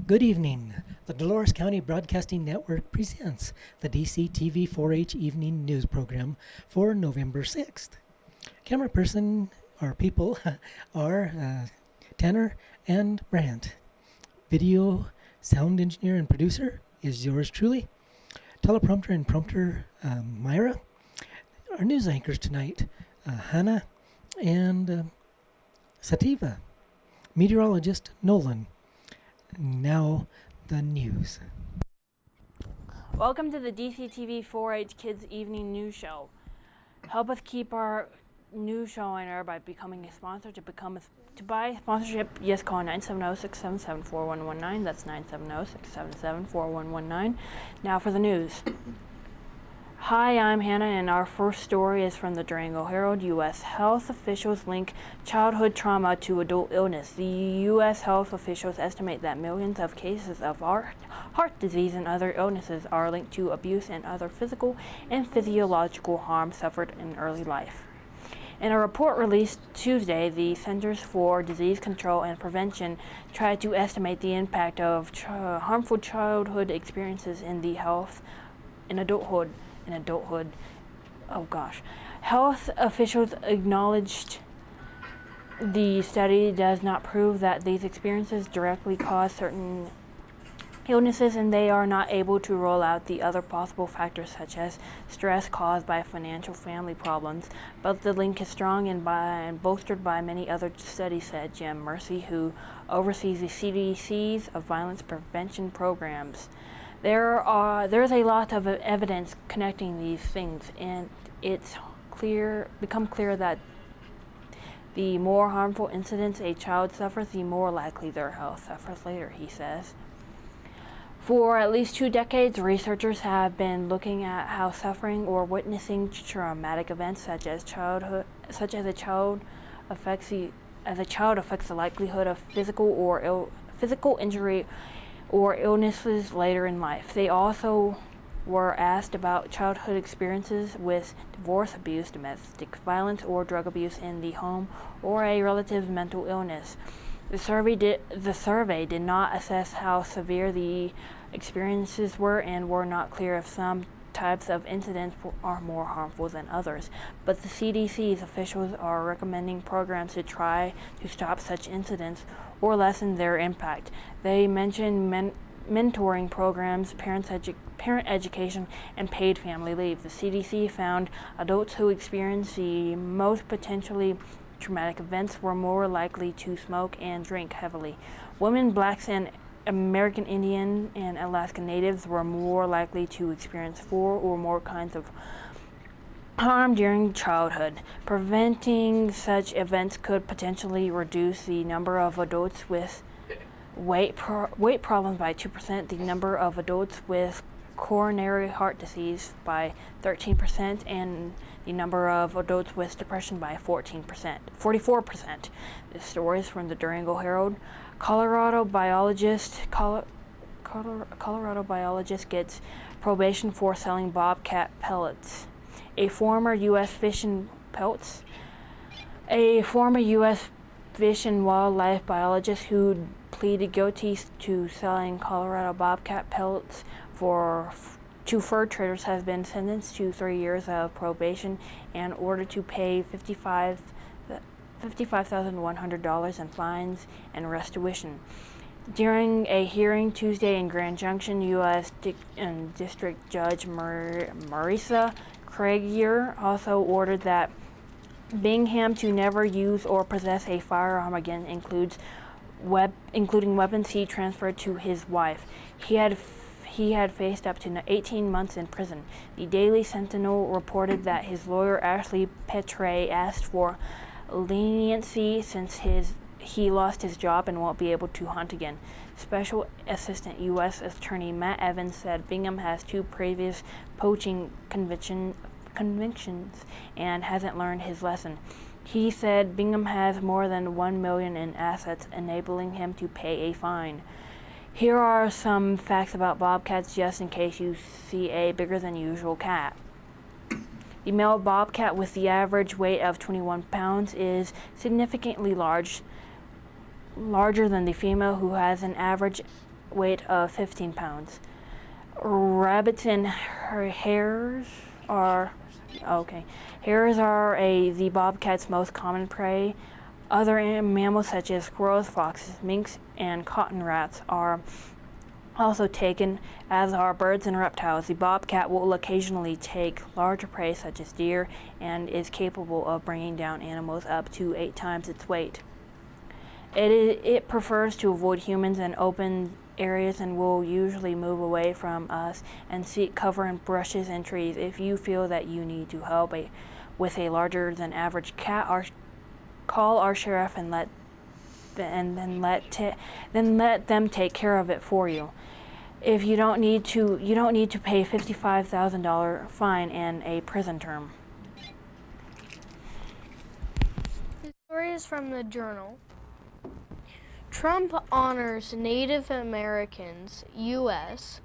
Good evening. The Dolores County Broadcasting Network presents the DCTV 4-H Evening News Program for November 6th. Camera person, or people, are Tanner and Brandt. Video, sound engineer, and producer is yours truly. Teleprompter and prompter, Myra. Our news anchors tonight, Hannah and Sativa. Meteorologist, Nolan. Now, the news. Welcome to the DCTV 4-H Kids Evening News Show. Help us keep our news show on air by becoming a sponsor. To buy sponsorship, yes, call 970-677-4119. That's 970-677-4119. Now for the news. Hi, I'm Hannah, and our first story is from the Durango Herald. U.S. health officials link childhood trauma to adult illness. The U.S. health officials estimate that millions of cases of heart disease and other illnesses are linked to abuse and other physical and physiological harm suffered in early life. In a report released Tuesday, the Centers for Disease Control and Prevention tried to estimate the impact of harmful childhood experiences in the health in adulthood. Health officials acknowledged the study does not prove that these experiences directly cause certain illnesses, and they are not able to rule out the other possible factors such as stress caused by financial family problems. But the link is strong and bolstered by many other studies, said Jim Mercy, who oversees the CDC's of violence prevention programs. There's a lot of evidence connecting these things, and it's become clear that the more harmful incidents a child suffers, the more likely their health suffers later, he says. For at least 2 decades, researchers have been looking at how suffering or witnessing traumatic events such as a child affects the likelihood of physical injury or illnesses later in life. They also were asked about childhood experiences with divorce, abuse, domestic violence, or drug abuse in the home, or a relative's mental illness. The survey did not assess how severe the experiences were and were not clear if some types of incidents are more harmful than others. But the CDC's officials are recommending programs to try to stop such incidents or lessen their impact. They mention mentoring programs, parent education, and paid family leave. The CDC found adults who experienced the most potentially traumatic events were more likely to smoke and drink heavily. Women, blacks, and American Indian and Alaska Natives were more likely to experience 4 or more kinds of harm during childhood. Preventing such events could potentially reduce the number of adults with weight problems by 2%, the number of adults with coronary heart disease by 13%, and the number of adults with depression by 44%. This story is from the Durango Herald. Colorado biologist gets probation for selling bobcat pellets. A former U.S. Fish and Wildlife biologist who pleaded guilty to selling Colorado bobcat pellets to fur traders has been sentenced to 3 years of probation and ordered to pay $55,100 in fines and restitution. During a hearing Tuesday in Grand Junction, U.S. District Judge Marisa Craigier also ordered that Bingham to never use or possess a firearm again, including weapons he transferred to his wife. He had faced up to 18 months in prison. The Daily Sentinel reported that his lawyer Ashley Petre asked for leniency since he lost his job and won't be able to hunt again. Special Assistant U.S. Attorney Matt Evans said Bingham has 2 previous poaching convictions and hasn't learned his lesson. He said Bingham has more than $1 million in assets, enabling him to pay a fine. Here are some facts about bobcats just in case you see a bigger than usual cat. The male bobcat, with the average weight of 21 pounds, is significantly larger than the female, who has an average weight of 15 pounds. Rabbits and hares are the bobcat's most common prey. Other mammals such as squirrels, foxes, minks, and cotton rats are also taken, as are birds and reptiles. The bobcat will occasionally take larger prey such as deer and is capable of bringing down animals up to 8 times its weight. It prefers to avoid humans and open areas and will usually move away from us and seek cover in bushes and trees. If you feel that you need to help with a larger than average cat, call our sheriff and let them take care of it for you. If you don't need to pay $55,000 fine and a prison term. The story is from the Journal. Trump honors Native Americans, U.S.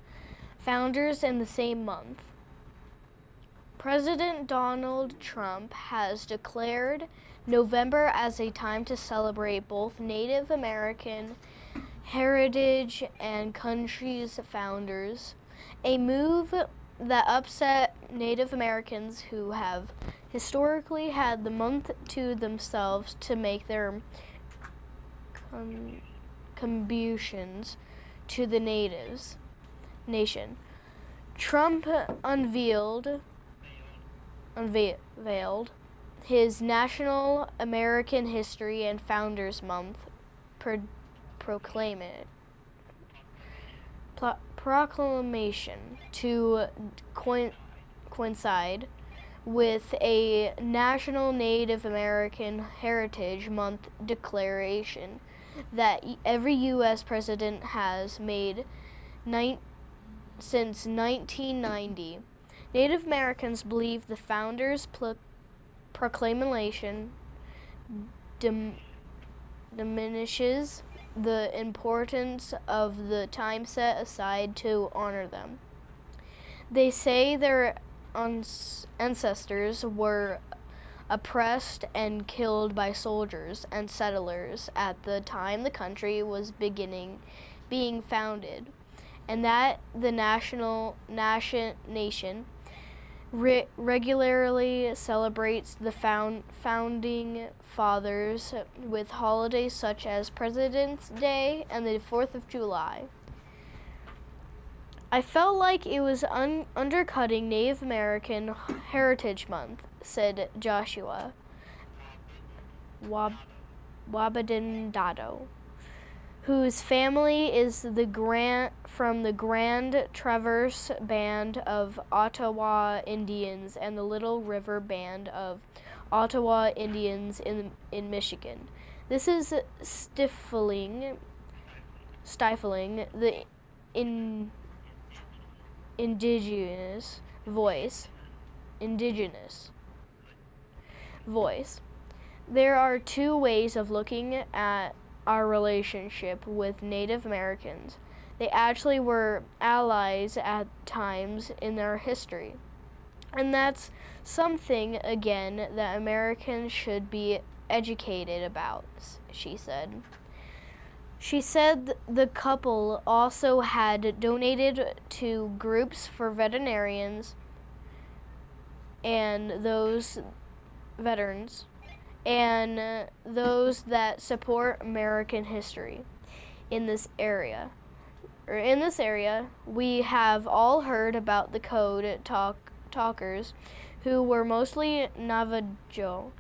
founders in the same month. President Donald Trump has declared November as a time to celebrate both Native American heritage and country's founders, a move that upset Native Americans who have historically had the month to themselves to make their contributions to the nation. Trump unveiled his National American History and Founders Month proclamation to coincide with a National Native American Heritage Month declaration that every U.S. president has made since 1990. Native Americans believe the Founders' Proclamation diminishes the importance of the time set aside to honor them. They say their ancestors were oppressed and killed by soldiers and settlers at the time the country was being founded, and that the nation regularly celebrates the founding fathers with holidays such as President's Day and the 4th of July. I felt like it was undercutting Native American Heritage Month, said Joshua Wabadindado, whose family is from the Grand Traverse Band of Ottawa Indians and the Little River Band of Ottawa Indians in Michigan. This is stifling the indigenous voice. There are two ways of looking at our relationship with Native Americans. They actually were allies at times in their history. And that's something, again, that Americans should be educated about, she said. She said the couple also had donated to groups for veterinarians and those veterans and those that support American history in this area. We have all heard about the code talkers who were mostly Navajo.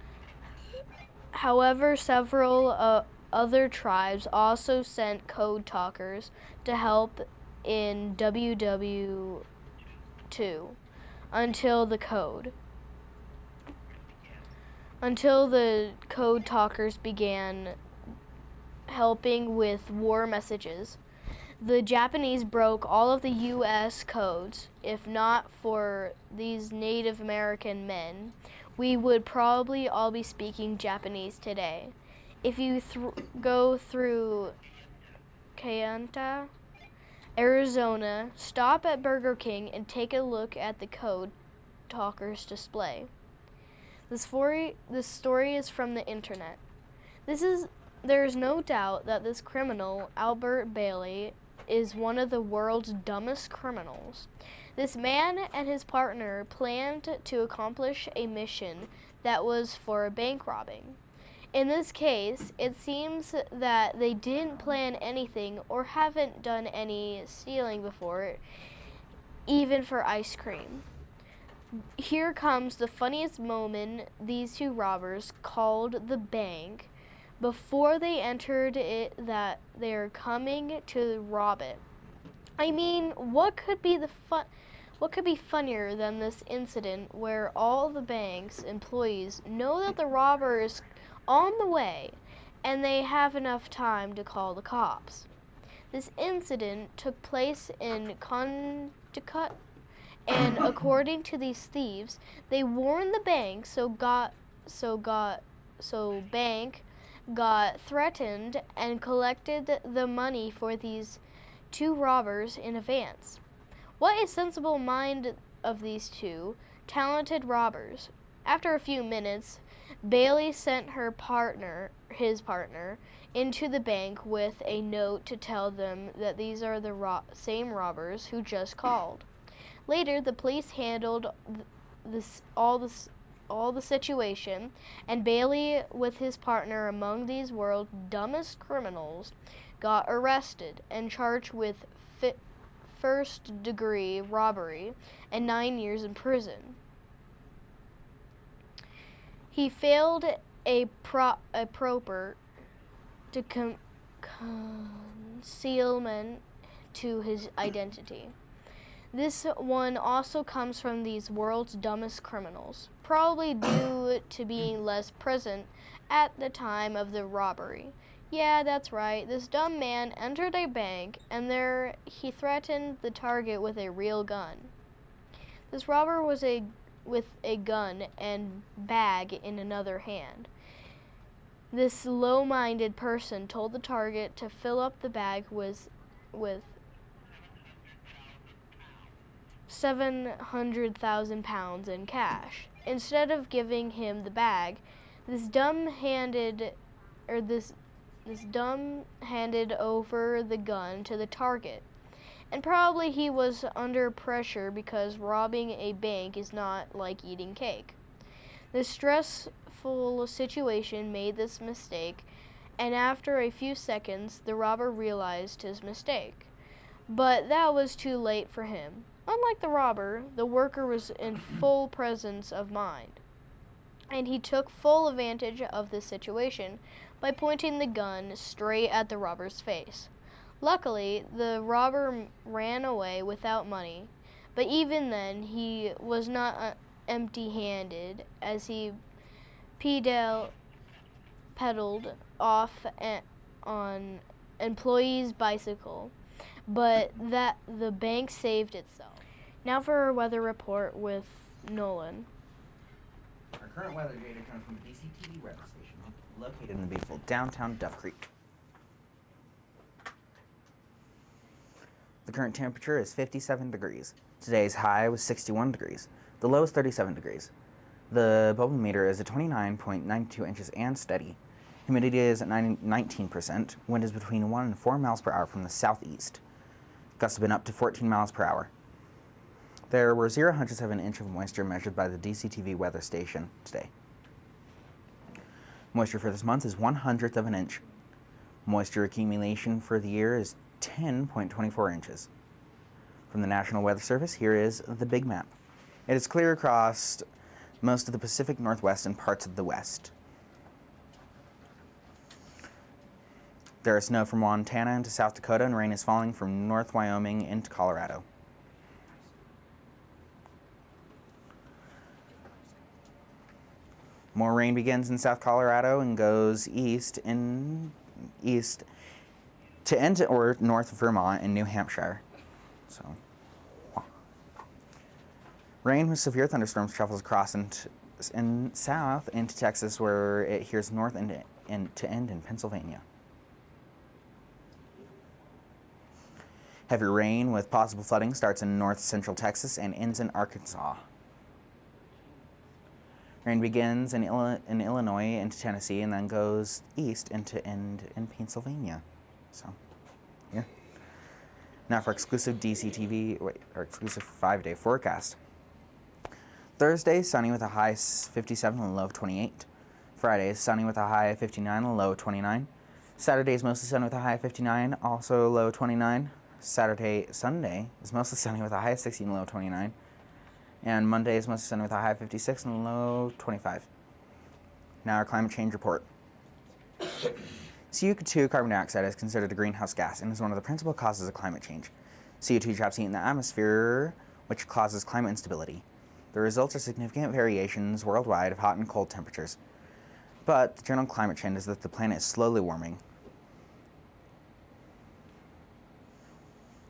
However, several other tribes also sent code talkers to help in WW2 until the code talkers began helping with war messages. The Japanese broke all of the U.S. codes. If not for these Native American men, we would probably all be speaking Japanese today. If you go through Kayenta, Arizona, stop at Burger King and take a look at the code talkers display. This story is from the internet. There is no doubt that this criminal, Albert Bailey, is one of the world's dumbest criminals. This man and his partner planned to accomplish a mission that was for a bank robbing. In this case, it seems that they didn't plan anything or haven't done any stealing before, even for ice cream. Here comes the funniest moment. These two robbers called the bank before they entered it that they're coming to rob it. I mean, what could be funnier than this incident where all the bank's employees know that the robber is on the way and they have enough time to call the cops? This incident took place in Connecticut, and according to these thieves, they warned the bank so bank got threatened and collected the money for these two robbers in advance. What a sensible mind of these two talented robbers. After a few minutes, Bailey sent his partner, into the bank with a note to tell them that these are the same robbers who just called. Later, the police handled all the situation, and Bailey, with his partner among these world's dumbest criminals, got arrested and charged with first-degree robbery and 9 years in prison. He failed a proper to concealment to his identity. This one also comes from these world's dumbest criminals, probably due to being less present at the time of the robbery. Yeah, that's right. This dumb man entered a bank, and there he threatened the target with a real gun. This robber was with a gun and bag in another hand. This low-minded person told the target to fill up the bag with 700,000 pounds in cash. Instead of giving him the bag, this dumb handed over the gun to the target. And probably he was under pressure because robbing a bank is not like eating cake. The stressful situation made this mistake, and after a few seconds, the robber realized his mistake. But that was too late for him. Unlike the robber, the worker was in full presence of mind, and he took full advantage of the situation by pointing the gun straight at the robber's face. Luckily, the robber ran away without money, but even then he was not empty-handed, as he pedaled off on employee's bicycle, but that the bank saved itself. Now for our weather report with Nolan. Our current weather data comes from the DCTV weather station, located in the beautiful downtown Duff Creek. The current temperature is 57 degrees. Today's high was 61 degrees. The low is 37 degrees. The barometer is at 29.92 inches and steady. Humidity is at 19%. Wind is between 1 and 4 miles per hour from the southeast. Gusts have been up to 14 miles per hour. There were 0.7 inch of moisture measured by the DCTV weather station today. Moisture for this month is 1/100th of an inch. Moisture accumulation for the year is 10.24 inches. From the National Weather Service, here is the big map. It is clear across most of the Pacific Northwest and parts of the West. There is snow from Montana into South Dakota, and rain is falling from North Wyoming into Colorado. More rain begins in South Colorado and goes east to end or north of Vermont and New Hampshire. So, rain with severe thunderstorms travels across and south into Texas, where it heads north to end in Pennsylvania. Heavy rain with possible flooding starts in north central Texas and ends in Arkansas. Rain begins in Illinois into Tennessee and then goes east into end in Pennsylvania. So, yeah. Now for exclusive our exclusive 5-day forecast. Thursday, sunny with a high 57 and a low of 28. Friday, sunny with a high of 59 and a low of 29. Saturday is mostly sunny with a high of 59, also a low of 29. Sunday is mostly sunny with a high of 60 and a low of 29. And Monday is mostly sunny with a high of 56 and a low of 25. Now our climate change report. CO2 carbon dioxide is considered a greenhouse gas and is one of the principal causes of climate change. CO2 traps heat in the atmosphere, which causes climate instability. The results are significant variations worldwide of hot and cold temperatures. But the general climate trend is that the planet is slowly warming.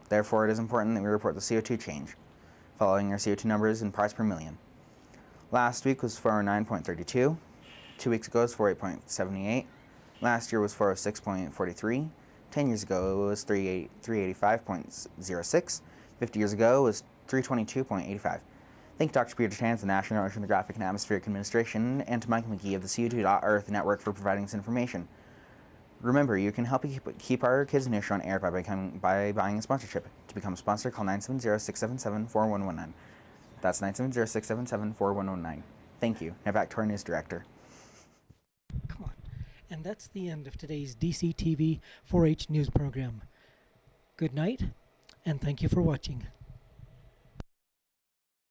Therefore, it is important that we report the CO2 change, following our CO2 numbers in parts per million. Last week was 409.32. 2 weeks ago was 48.78. Last year was 406.43. 10 years ago it was 385.06. 50 years ago it was 322.85. Thank Dr. Peter Chance, the National Oceanographic and Atmospheric Administration, and to Michael McGee of the CO2.Earth Network for providing this information. Remember, you can help keep our kids' news show on air by buying a sponsorship. To become a sponsor, call 970-677-4119. That's 970-677-4119. Thank you. Now back to our news director. Come on. And that's the end of today's DCTV 4-H news program. Good night, and thank you for watching.